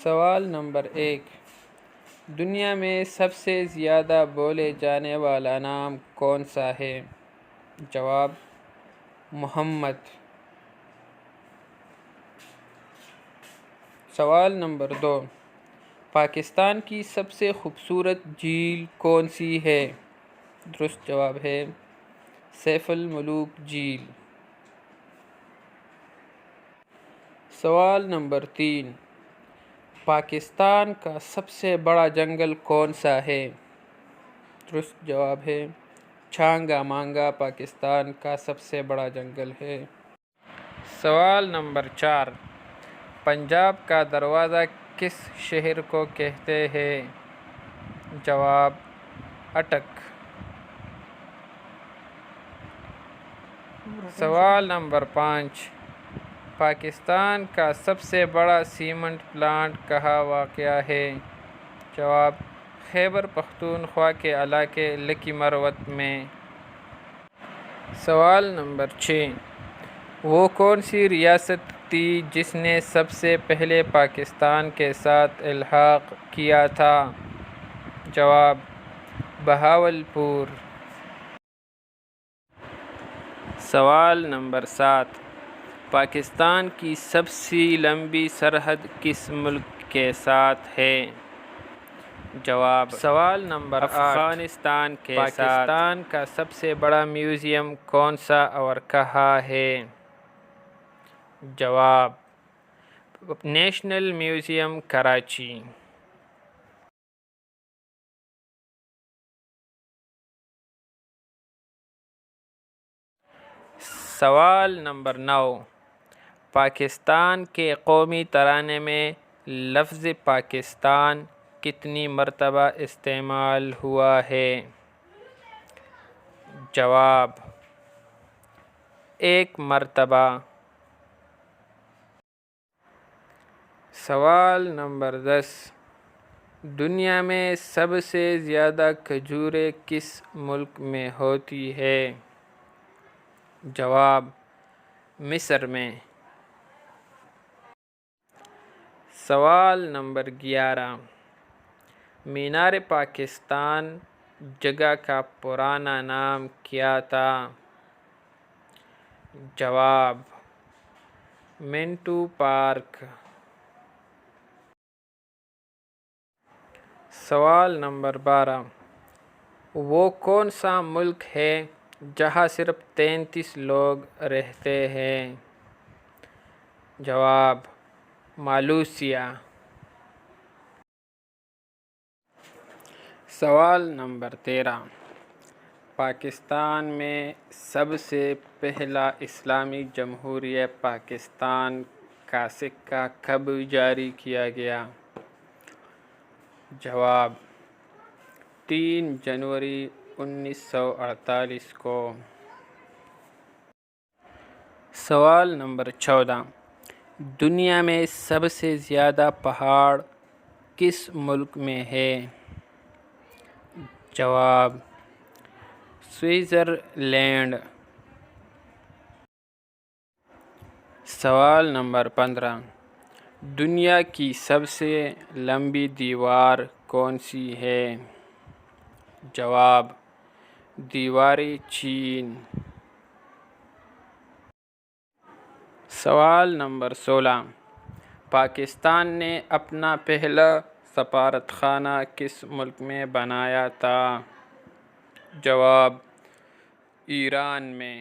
سوال نمبر 1، دنیا میں سب سے زیادہ بولے جانے والا نام کون سا ہے؟ جواب: محمد۔ سوال نمبر 2، پاکستان کی سب سے خوبصورت جھیل کون سی ہے؟ درست جواب ہے سیف الملوک جھیل۔ سوال نمبر 3، پاکستان کا سب سے بڑا جنگل کون سا ہے؟ درست جواب ہے چھانگا مانگا پاکستان کا سب سے بڑا جنگل ہے۔ سوال نمبر 4، پنجاب کا دروازہ کس شہر کو کہتے ہیں؟ جواب: اٹک۔ سوال نمبر 5، پاکستان کا سب سے بڑا سیمنٹ پلانٹ کہاں واقع ہے؟ جواب: خیبر پختونخوا کے علاقے لکی مروت میں۔ سوال نمبر 6، وہ کون سی ریاست تھی جس نے سب سے پہلے پاکستان کے ساتھ الحاق کیا تھا؟ جواب: بہاولپور۔ سوال نمبر 7، پاکستان کی سب سے لمبی سرحد کس ملک کے ساتھ ہے؟ جواب: سوال نمبر 8، افغانستان کے ساتھ۔ پاکستان کا سب سے بڑا میوزیم کون سا اور کہاں ہے؟ جواب: نیشنل میوزیم، کراچی۔ سوال نمبر 9، پاکستان کے قومی ترانے میں لفظ پاکستان کتنی مرتبہ استعمال ہوا ہے؟ جواب: 1 مرتبہ۔ سوال نمبر 10، دنیا میں سب سے زیادہ کھجوریں کس ملک میں ہوتی ہیں؟ جواب: مصر میں۔ سوال نمبر 11، مینار پاکستان جگہ کا پرانا نام کیا تھا؟ جواب: منٹو پارک۔ سوال نمبر 12، وہ کون سا ملک ہے جہاں صرف 33 لوگ رہتے ہیں؟ جواب: مالیشیا۔ سوال نمبر 13، پاکستان میں سب سے پہلا اسلامی جمہوریہ پاکستان کا سکہ کب جاری کیا گیا؟ جواب: 3 جنوری 1948 کو۔ سوال نمبر 14، دنیا میں سب سے زیادہ پہاڑ کس ملک میں ہیں؟ جواب: سوئٹزرلینڈ۔ سوال نمبر 15، دنیا کی سب سے لمبی دیوار کون سی ہے؟ جواب: دیوار چین۔ سوال نمبر 16، پاکستان نے اپنا پہلا سفارت خانہ کس ملک میں بنایا تھا؟ جواب: ایران میں۔